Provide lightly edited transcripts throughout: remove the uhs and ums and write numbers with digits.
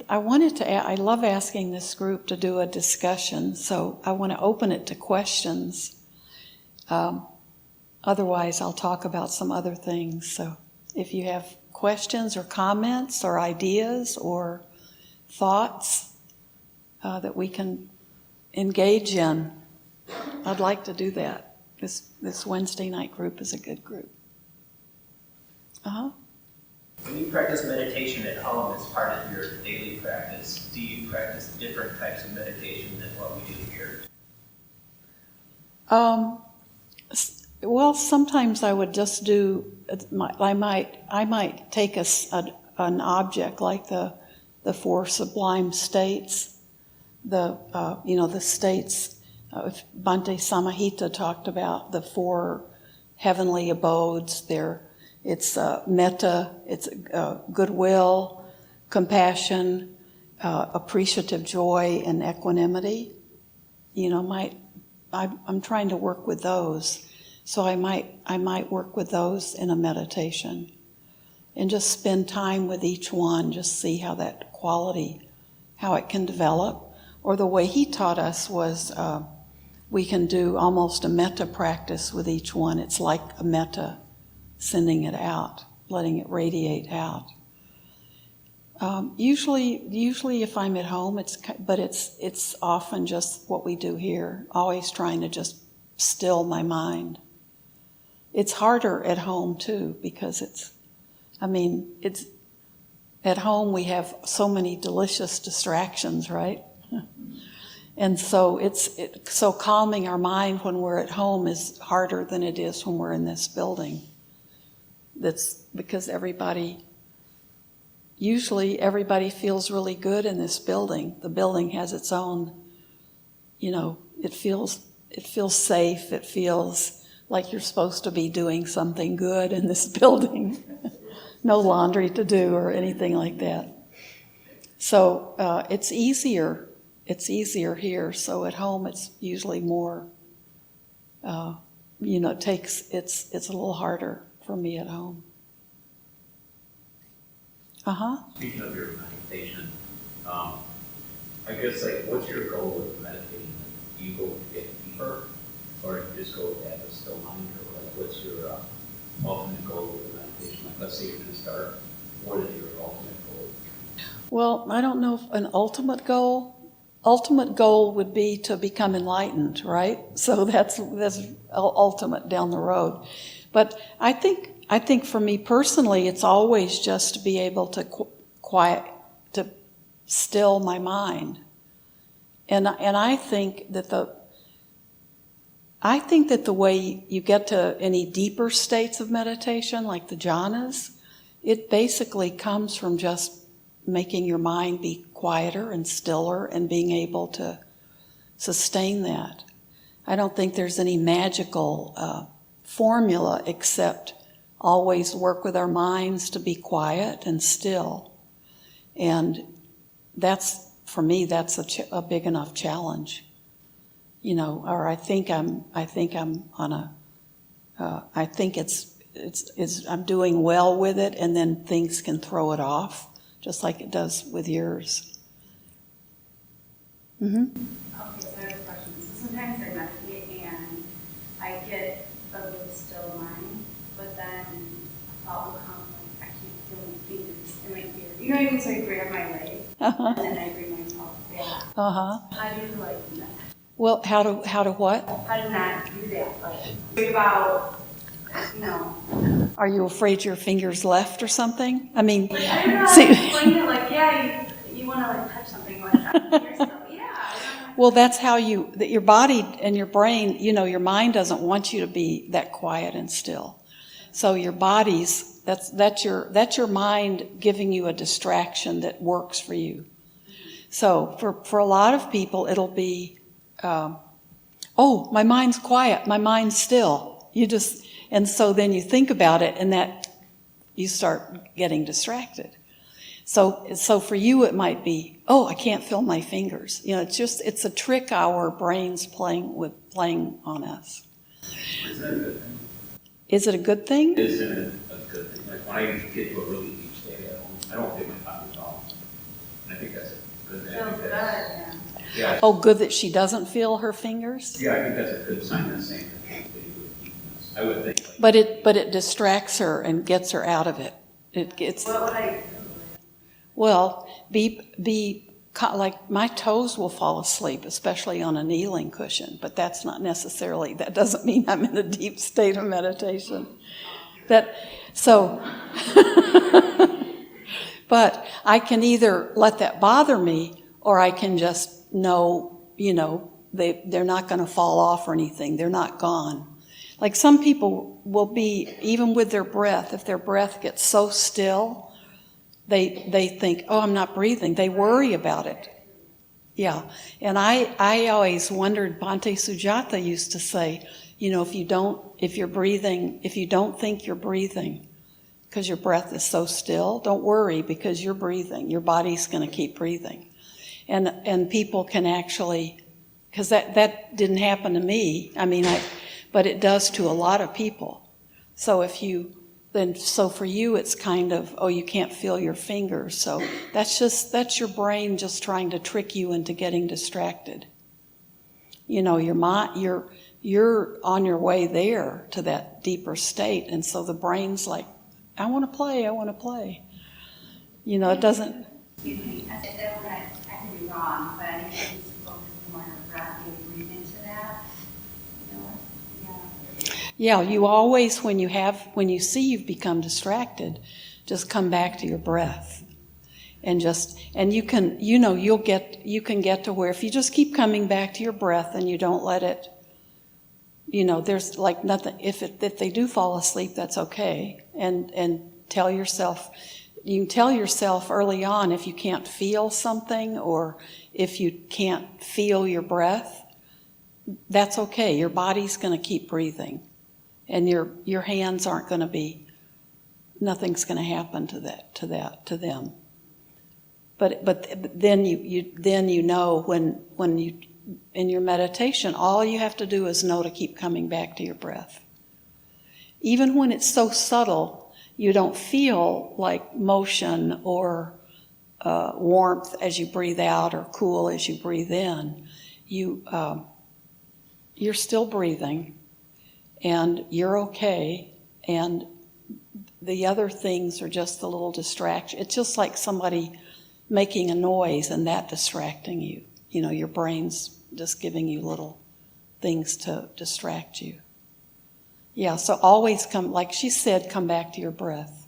I love asking this group to do a discussion, so I want to open it to questions. Otherwise, I'll talk about some other things. So if you have questions or comments or ideas or thoughts that we can engage in, I'd like to do that. This Wednesday night group is a good group. When you practice meditation at home as part of your daily practice, do you practice different types of meditation than what we do here? Well, sometimes I would just do. I might take an object like the four sublime states, the states. Bhante Samahita talked about the four heavenly abodes. It's metta, it's goodwill, compassion, appreciative joy, and equanimity. I'm trying to work with those, so I might work with those in a meditation, and just spend time with each one, just see how that quality, how it can develop. Or the way he taught us was we can do almost a metta practice with each one. It's like a metta, sending it out, letting it radiate out. Usually if I'm at home, it's often just what we do here, always trying to just still my mind. It's harder at home too, because it's at home we have so many delicious distractions, right? And so so calming our mind when we're at home is harder than it is when we're in this building. That's because usually everybody feels really good in this building. The building has its own, it feels safe. It feels like you're supposed to be doing something good in this building. No laundry to do or anything like that. So it's easier. It's easier here. So at home it's usually more, it's a little harder for me at home. Speaking of your meditation, I guess what's your goal with meditating? Do you go get deeper, or do you just go have a still mind, or what's your ultimate goal with the meditation? Let's say you're going to start. What is your ultimate goal? Well, I don't know if an ultimate goal. Ultimate goal would be to become enlightened, right? So that's ultimate down the road. But I think for me personally, it's always just to be able to to still my mind. And I think that the way you get to any deeper states of meditation, like the jhanas, it basically comes from just making your mind be quieter and stiller and being able to sustain that. I don't think there's any magical formula except always work with our minds to be quiet and still. And for me, that's a big enough challenge. Or I think I'm doing well with it, and then things can throw it off, just like it does with yours. Okay, so I have a question. So sometimes I meditate and I get a really still mind, but then a thought will come, I keep feeling my fingers in my ear. You know what I mean? So I grab my leg, and then I bring myself back. How do you do that? Well, how to what? How to not do that? Think about, Are you afraid your fingers left or something? I mean, I don't know how to explain it. You want to touch something you're still, Well, that's how your body and your brain, your mind doesn't want you to be that quiet and still. So your body's, that's your mind giving you a distraction that works for you. So for a lot of people, it'll be, my mind's quiet, my mind's still. And so then you think about it, and that you start getting distracted. So for you it might be, I can't feel my fingers. It's a trick our brain's playing on us. Is that a good thing? Is it a good thing? Isn't it a good thing? Like when I get to a really deep state at home, I don't feel my fingers at all. I think that's a good thing. Feels good, yeah. Yeah, Oh, good that she doesn't feel her fingers? yeah, I think that's a good sign that's saying that they would weakness. I would think. But it distracts her and gets her out of it. It gets, What would I do? well, like my toes will fall asleep, especially on a kneeling cushion, but that doesn't mean I'm in a deep state of meditation. But I can either let that bother me, or I can just know, they're not going to fall off or anything. They're not gone. Like some people will be, even with their breath, if their breath gets so still, they think, oh, I'm not breathing. They worry about it. Yeah. And I always wondered, Bhante Sujata used to say, if you don't think you're breathing because your breath is so still, don't worry because you're breathing. Your body's going to keep breathing. And people can actually, because that didn't happen to me. But it does to a lot of people. So for you, it's kind of, oh, you can't feel your fingers. So that's your brain just trying to trick you into getting distracted. You're on your way there to that deeper state. And so the brain's like, I want to play. It doesn't. Excuse me, I said that I could be wrong, but I think I used to focus more on the breath and breathe into that. Yeah, you always, when you see you've become distracted, just come back to your breath. And you can get to where if you just keep coming back to your breath and you don't let it, there's like nothing, if they do fall asleep, that's okay. And you can tell yourself early on if you can't feel something or if you can't feel your breath, that's okay. Your body's going to keep breathing. And your hands aren't going to be, nothing's going to happen to them. But then you know when you in your meditation, all you have to do is know to keep coming back to your breath. Even when it's so subtle, you don't feel like motion or warmth as you breathe out or cool as you breathe in. You're still breathing. And you're okay, and the other things are just a little distraction. It's just like somebody making a noise and that distracting you. Your brain's just giving you little things to distract you. Yeah, so always like she said, come back to your breath.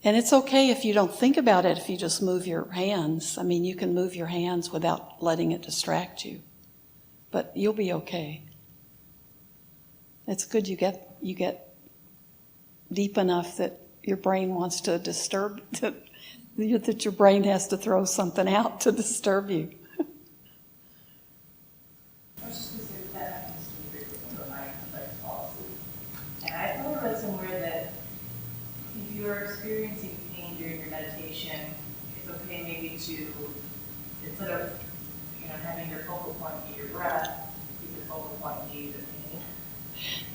And it's okay if you don't think about it, if you just move your hands. You can move your hands without letting it distract you. But you'll be okay. It's good you get deep enough that your brain wants to disturb, that your brain has to throw something out to disturb you. I was just going to say that happens to me frequently when I fall asleep. And I've probably read somewhere that if you are experiencing pain during your meditation, it's okay maybe to, instead of having your focal point be your breath, keep your focal point be the pain,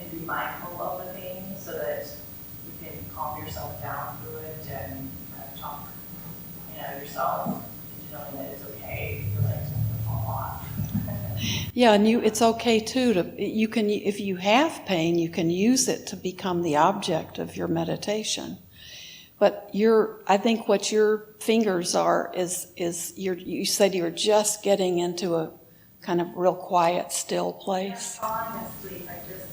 and be mindful of the pain so that you can calm yourself down through it and talk yourself into knowing that it's okay for something to fall off. Yeah, and it's okay too if you have pain, you can use it to become the object of your meditation. But I think what your fingers are is you said you're just getting into a kind of real quiet, still place. Falling asleep, I just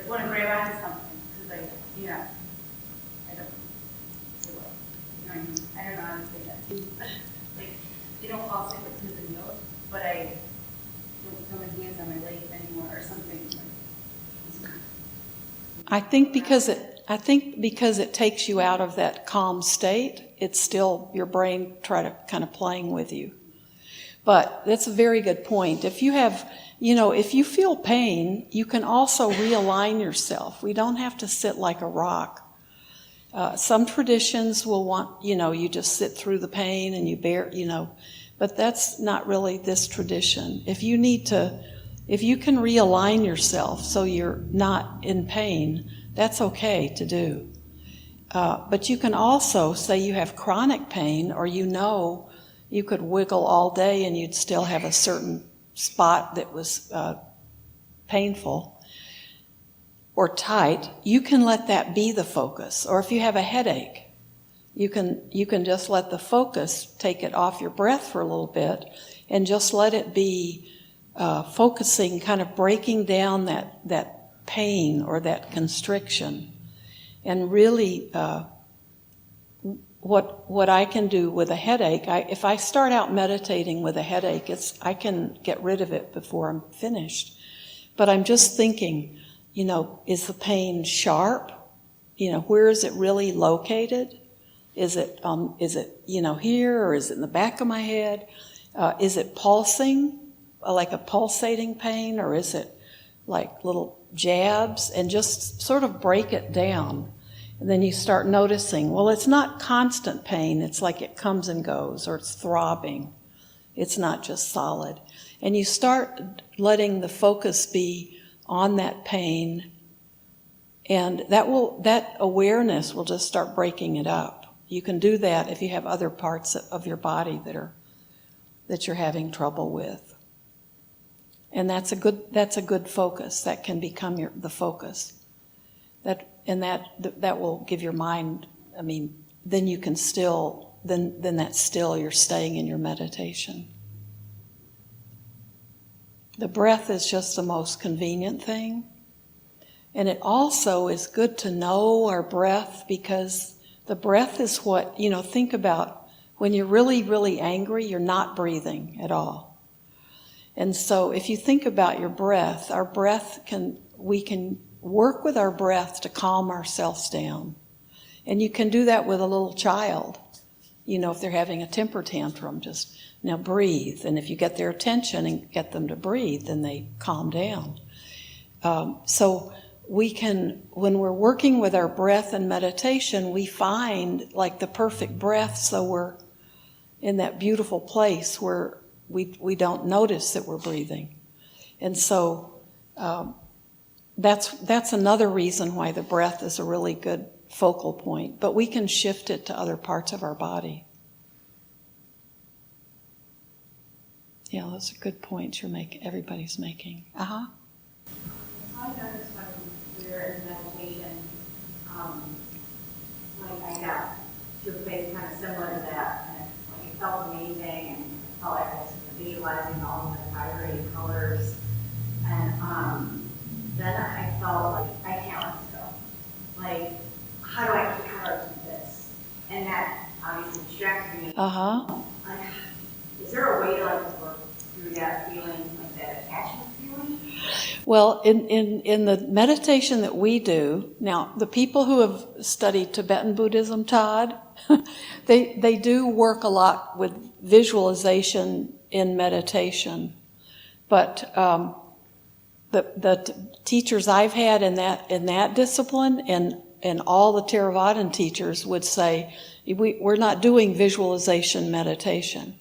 want to grab onto something because I don't do it. I don't know how to say that. You don't fall asleep with pins and needles, but I don't put my hands on my legs anymore or something. I think because it takes you out of that calm state, it's still your brain kind of playing with you. But that's a very good point. If you feel pain, you can also realign yourself. We don't have to sit like a rock. Some traditions will want, you just sit through the pain and you bear, but that's not really this tradition. If you can realign yourself so you're not in pain, that's okay to do. But you can also say you have chronic pain, or you could wiggle all day and you'd still have a certain spot that was painful or tight. You can let that be the focus. Or if you have a headache, you can just let the focus take it off your breath for a little bit and just let it be focusing, kind of breaking down that pain or that constriction. And really, what I can do with a headache, if I start out meditating with a headache, I can get rid of it before I'm finished. But I'm just thinking, is the pain sharp? Where is it really located? Is it here, or is it in the back of my head? Is it pulsing, like a pulsating pain, or is it like little jabs? And just sort of break it down. And then you start noticing, well, it's not constant pain. It's like it comes and goes, or it's throbbing. It's not just solid. And you start letting the focus be on that pain, and that awareness will just start breaking it up. You can do that if you have other parts of your body that you're having trouble with. And that's a good focus. That can become the focus. That will give your mind, then you can still, then that's still, you're staying in your meditation. The breath is just the most convenient thing. And it also is good to know our breath, because the breath is what, think about when you're really, really angry, you're not breathing at all. And so if you think about your breath, we can work with our breath to calm ourselves down. And you can do that with a little child. If they're having a temper tantrum, just now breathe. And if you get their attention and get them to breathe, then they calm down. So we can, when we're working with our breath and meditation, we find like the perfect breath, so we're in that beautiful place where we don't notice that we're breathing. And so that's another reason why the breath is a really good focal point. But we can shift it to other parts of our body. Yeah, those are good points everybody's making. Uh-huh. I noticed when we were in meditation, I got to a place kind of similar to that, and it felt amazing, and felt like I was visualizing all of the vibrating colors, and then I felt like I can't let this go. Like, how do I keep this? And that obviously distracted me. Uh-huh. Is there a way to work through that feeling, like that attachment feeling? Well, in the meditation that we do, now the people who have studied Tibetan Buddhism, Todd, they do work a lot with visualization in meditation. But the teachers I've had in that discipline and all the Theravadan teachers would say, we're not doing visualization meditation.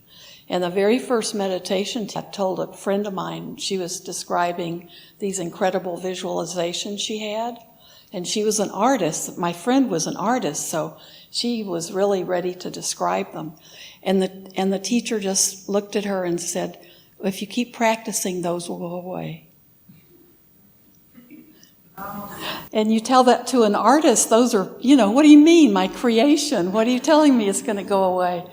And the very first meditation, I told a friend of mine, she was describing these incredible visualizations she had. And she was an artist. My friend was an artist, so she was really ready to describe them. And the teacher just looked at her and said, if you keep practicing, those will go away. And you tell that to an artist, those are, what do you mean, my creation? What are you telling me is going to go away?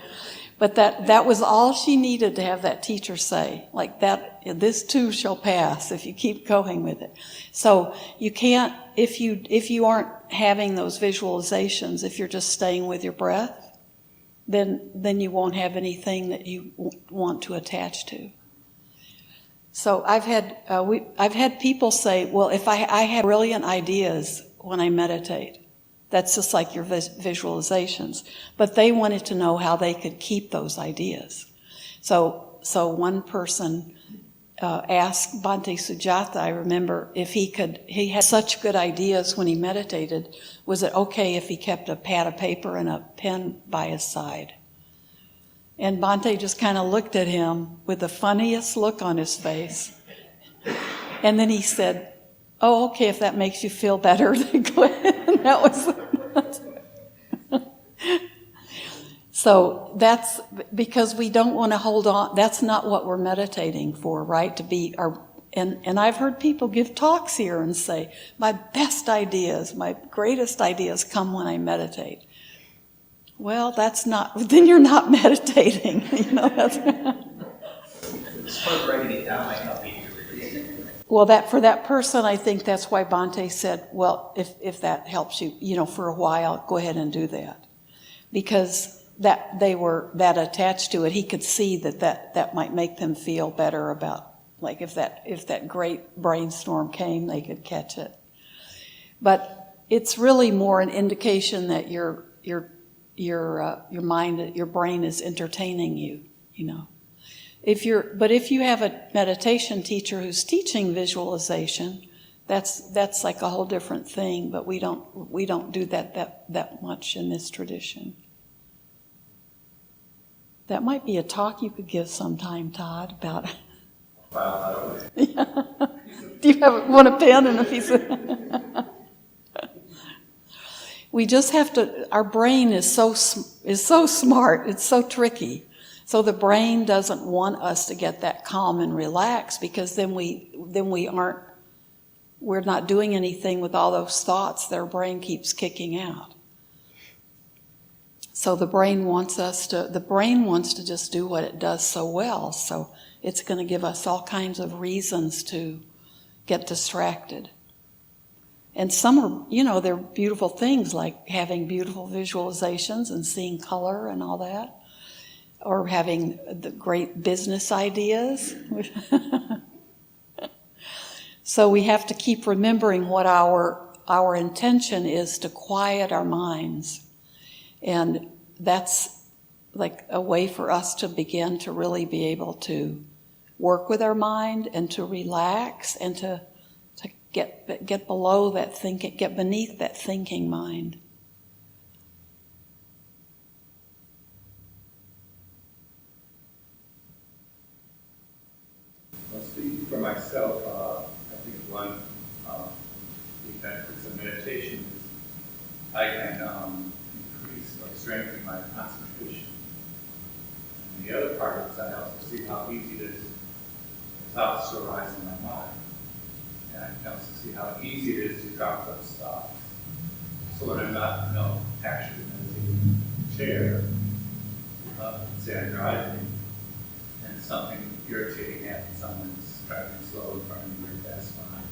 But that was all she needed to have that teacher say, like that, this too shall pass if you keep going with it. So you can't, if you aren't having those visualizations, if you're just staying with your breath, then you won't have anything that you want to attach to. So I've had people say, well, if I have brilliant ideas when I meditate, that's just like your visualizations. But they wanted to know how they could keep those ideas. So one person asked Bhante Sujatha, I remember, if he had such good ideas when he meditated, was it okay if he kept a pad of paper and a pen by his side? And Bhante just kind of looked at him with the funniest look on his face. And then he said, oh, okay, if that makes you feel better, then go ahead. And that was So that's because we don't want to hold on. That's not what we're meditating for, right? To be our, and I've heard people give talks here and say, my best ideas, my greatest ideas come when I meditate. Well, that's not, then you're not meditating. That's, This part writing it down might not be well, for that person, I think that's why Bhante said, well, if that helps you, for a while, go ahead and do that. Because that they were that attached to it, he could see that might make them feel better about, like if that great brainstorm came, they could catch it. But it's really more an indication that your mind, your brain is entertaining you, If you have a meditation teacher who's teaching visualization, that's like a whole different thing. But we don't do that much in this tradition. That might be a talk you could give sometime, Todd, about. Yeah. Do you want a pen and a piece of? We just have to. Our brain is so smart. It's so tricky. So the brain doesn't want us to get that calm and relaxed, because then we're not doing anything with all those thoughts that our brain keeps kicking out. So the brain wants to just do what it does so well. So it's going to give us all kinds of reasons to get distracted. And some are, they're beautiful things, like having beautiful visualizations and seeing color and all that. Or having the great business ideas. So we have to keep remembering what our intention is, to quiet our minds. And that's like a way for us to begin to really be able to work with our mind and to relax and to get below that thinking, get beneath that thinking mind. Well, speaking for myself, I think one the benefits of meditation is I can increase or strengthen my concentration. And the other part is I also see how easy it is for thoughts to arise in my mind. And I can also see how easy it is to drop those thoughts. So when I'm not, actually meditating in the chair, say I'm driving, and something irritating happens, someone's driving slow in front of me or fast behind me.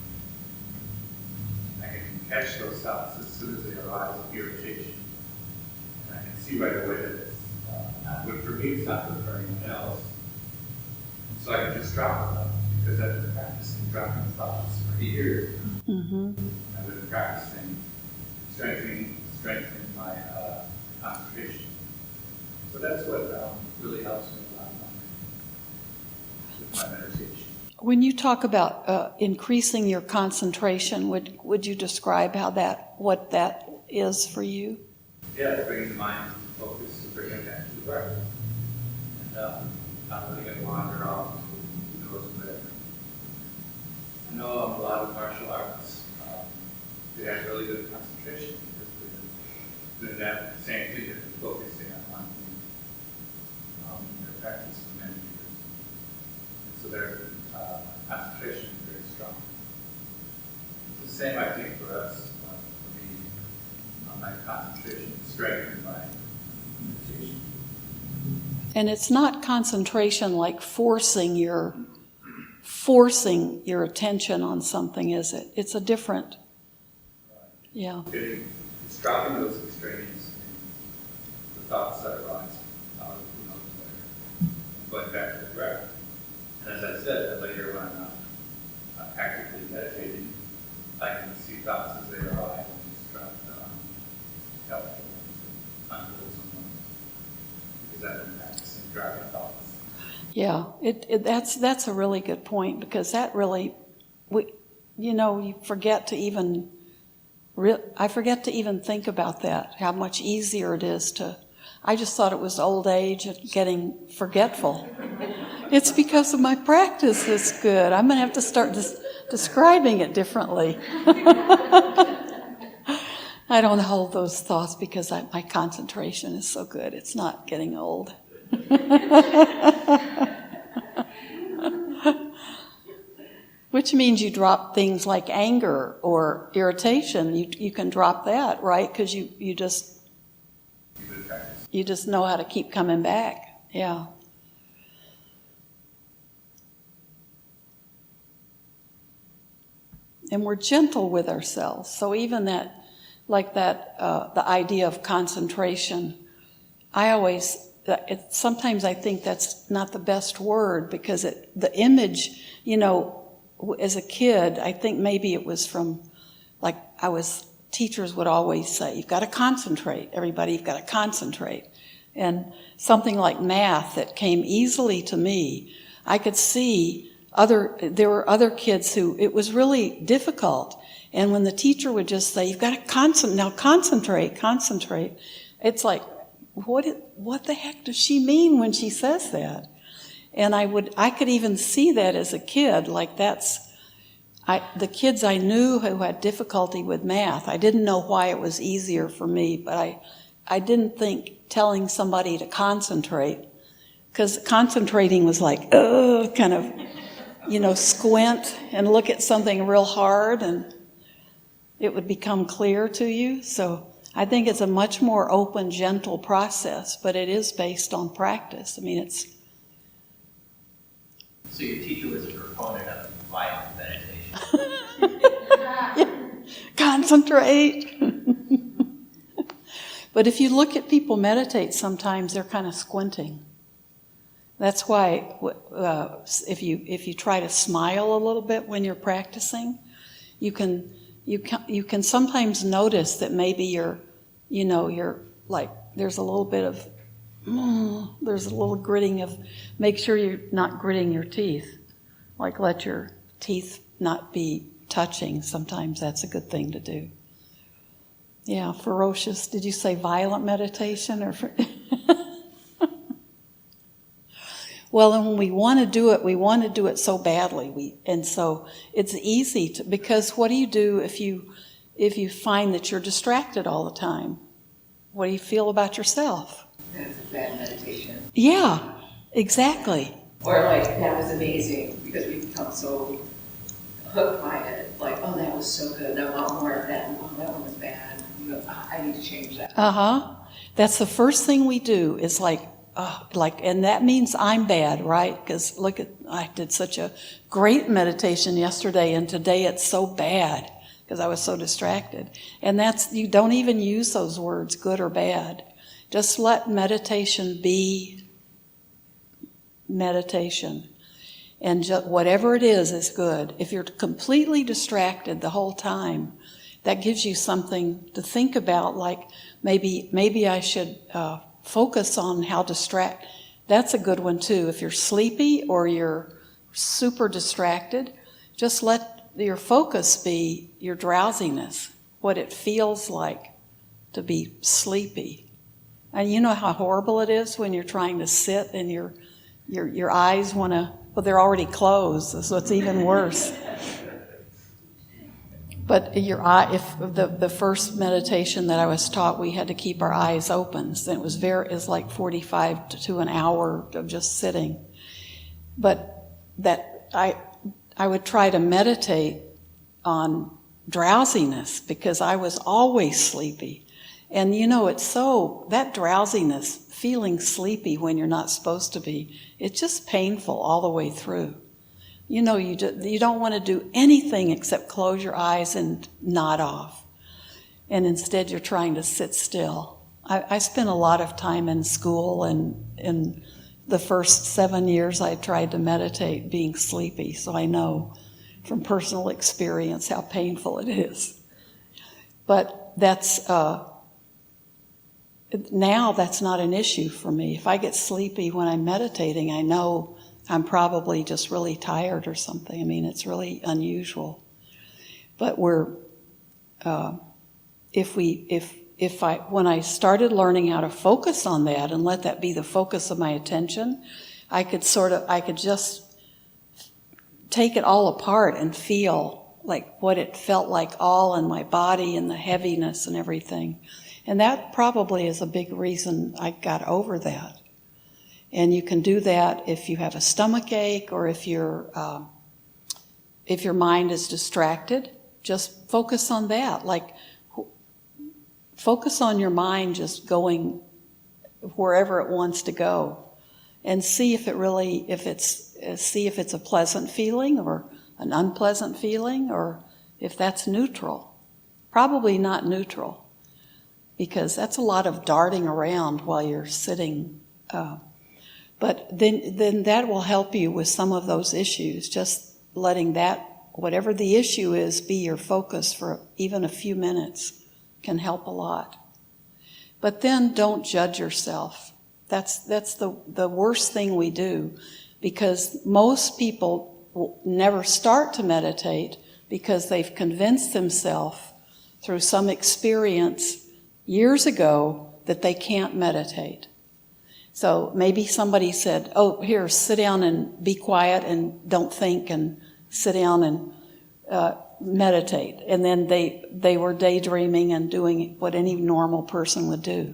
I can catch those thoughts as soon as they arise of irritation. And I can see right away that it's not good for me, it's not good for anyone else. And so I can just drop them, because I've been practicing dropping thoughts for years. Mm-hmm. I've been practicing strengthening my concentration. So that's what really helps me a lot with my meditation. When you talk about increasing your concentration, would you describe what that is for you? Yeah, bringing the mind focus to bring it back to the breath. And not letting it wander off to who knows whatever. I know a lot of martial arts, they have really good concentration because they're doing that same thing, they're focusing on one thing in their practice for many years. And so their concentration is very strong. It's the same, I think, for us. For me, my concentration is strengthened by meditation. And it's not concentration like forcing your attention on something, is it? It's a different, yeah. It's dropping those extremes in the thoughts that arise, going back to the breath. And as I said, later when I'm not actively meditating, I can see thoughts as they arise and just try to help them, unwholesome ones, because I've been practicing dropping thoughts. Yeah, that's a really good point, because that really, you forget to even. I forget to even think about that, how much easier it is to. I just thought it was old age and getting forgetful. It's because of my practice is good. I'm going to have to start describing it differently. I don't hold those thoughts because my concentration is so good. It's not getting old. Which means you drop things like anger or irritation. You can drop that, right? Because you just know how to keep coming back. Yeah. And we're gentle with ourselves. So even the idea of concentration, sometimes I think that's not the best word because the image, as a kid, I think maybe it was from, teachers would always say, you've got to concentrate, everybody, you've got to concentrate. And something like math that came easily to me, I could see there were other kids who it was really difficult. And when the teacher would just say, you've got to concentrate, it's like, what the heck does she mean when she says that? And I could even see that as a kid, the kids I knew who had difficulty with math, I didn't know why it was easier for me, but I didn't think telling somebody to concentrate, because concentrating was like, kind of, squint and look at something real hard and it would become clear to you. So I think it's a much more open, gentle process, but it is based on practice. I mean, it's... So your teacher was a proponent of violent meditation. Yeah. Concentrate. But if you look at people meditate, sometimes they're kind of squinting. That's why if you try to smile a little bit when you're practicing, you can sometimes notice that maybe you're like there's a little bit of there's a little gritting of, make sure you're not gritting your teeth. Like let your teeth not be touching. Sometimes that's a good thing to do. Yeah, ferocious. Did you say violent meditation or? Well, and when we want to do it so badly. And so it's easy to, because what do you do if you find that you're distracted all the time? What do you feel about yourself? That's a bad meditation. Yeah, exactly. Or like, that was amazing, because we become so hooked by it. Like, oh, that was so good. I want more of that. Oh, that one was bad. I need to change that. That's the first thing we do is and that means I'm bad, right? Because I did such a great meditation yesterday, and today it's so bad because I was so distracted. And you don't even use those words, good or bad. Just let meditation be meditation. And whatever it is good. If you're completely distracted the whole time, that gives you something to think about, like maybe I should focus on how That's a good one too. If you're sleepy or you're super distracted, just let your focus be your drowsiness, what it feels like to be sleepy. And you know how horrible it is when you're trying to sit and your eyes want to, they're already closed, so it's even worse. But your eye, if the first meditation that I was taught, we had to keep our eyes open. So it was like 45 to an hour of just sitting. But that I would try to meditate on drowsiness because I was always sleepy. And it's that drowsiness, feeling sleepy when you're not supposed to be, it's just painful all the way through. You don't want to do anything except close your eyes and nod off. And instead you're trying to sit still. I spent a lot of time in school, and in the first 7 years I tried to meditate being sleepy, so I know from personal experience how painful it is. But now that's not an issue for me. If I get sleepy when I'm meditating, I know I'm probably just really tired or something. I mean, it's really unusual. But when I started learning how to focus on that and let that be the focus of my attention, I could just take it all apart and feel like what it felt like all in my body and the heaviness and everything. And that probably is a big reason I got over that. And you can do that if you have a stomach ache or if your mind is distracted. Just focus on that. Like, focus on your mind just going wherever it wants to go, and see if it's a pleasant feeling or an unpleasant feeling, or if that's neutral. Probably not neutral, because that's a lot of darting around while you're sitting. But then that will help you with some of those issues. Just letting that, whatever the issue is, be your focus for even a few minutes can help a lot. But then don't judge yourself. That's the worst thing we do, because most people will never start to meditate because they've convinced themselves through some experience years ago that they can't meditate. So maybe somebody said, oh, here, sit down and be quiet and don't think, and sit down and meditate. And then they were daydreaming and doing what any normal person would do.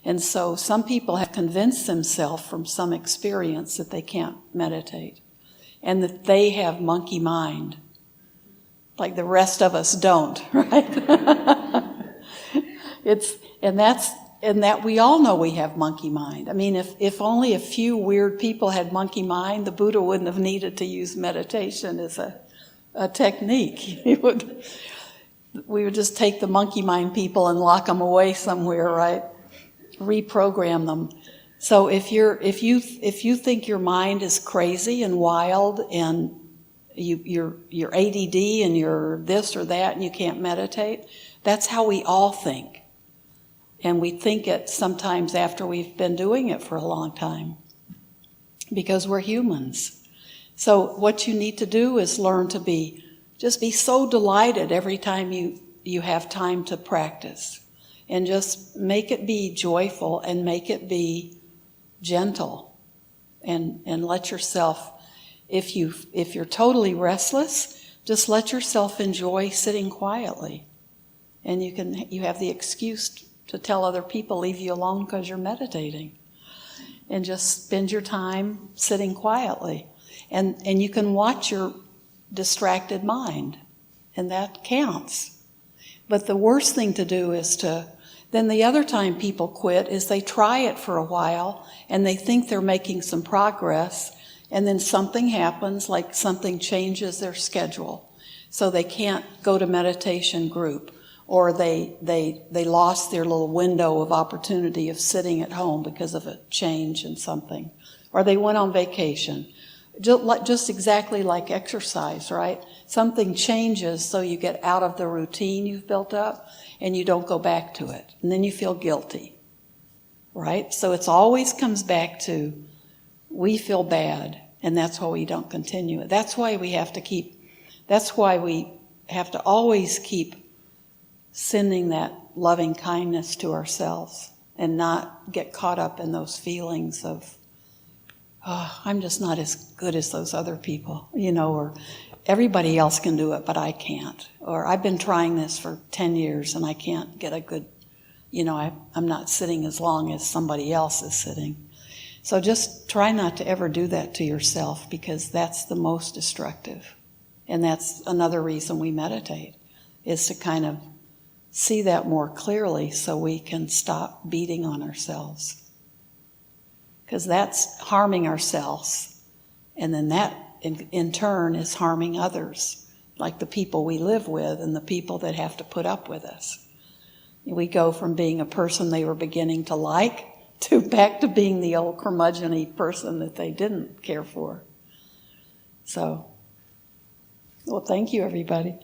And so some people have convinced themselves from some experience that they can't meditate and that they have monkey mind, like the rest of us don't, right? And that we all know we have monkey mind. I mean, if only a few weird people had monkey mind, the Buddha wouldn't have needed to use meditation as a technique. We would just take the monkey mind people and lock them away somewhere, right? Reprogram them. So if you think your mind is crazy and wild and you're ADD and you're this or that and you can't meditate, that's how we all think. And we think it sometimes after we've been doing it for a long time, because we're humans. So what you need to do is learn to just be so delighted every time you have time to practice. And just make it be joyful and make it be gentle. And let yourself, if you're totally restless, just let yourself enjoy sitting quietly. And you have the excuse to tell other people, leave you alone because you're meditating. And just spend your time sitting quietly. And you can watch your distracted mind, and that counts. But the worst thing to do is then the other time people quit is they try it for a while, and they think they're making some progress, and then something happens, like something changes their schedule. So they can't go to meditation group, or they lost their little window of opportunity of sitting at home because of a change in something. Or they went on vacation. Just exactly like exercise, right? Something changes, so you get out of the routine you've built up and you don't go back to it. And then you feel guilty, right? So it always comes back to we feel bad, and that's why we don't continue it. That's why we have to always keep sending that loving kindness to ourselves and not get caught up in those feelings of, oh, I'm just not as good as those other people, or everybody else can do it, but I can't. Or I've been trying this for 10 years and I can't get a good, I'm not sitting as long as somebody else is sitting. So just try not to ever do that to yourself, because that's the most destructive. And that's another reason we meditate, is to kind of see that more clearly so we can stop beating on ourselves. Because that's harming ourselves. And then that, in turn, is harming others, like the people we live with and the people that have to put up with us. We go from being a person they were beginning to like to back to being the old curmudgeon-y person that they didn't care for. So, well, thank you, everybody.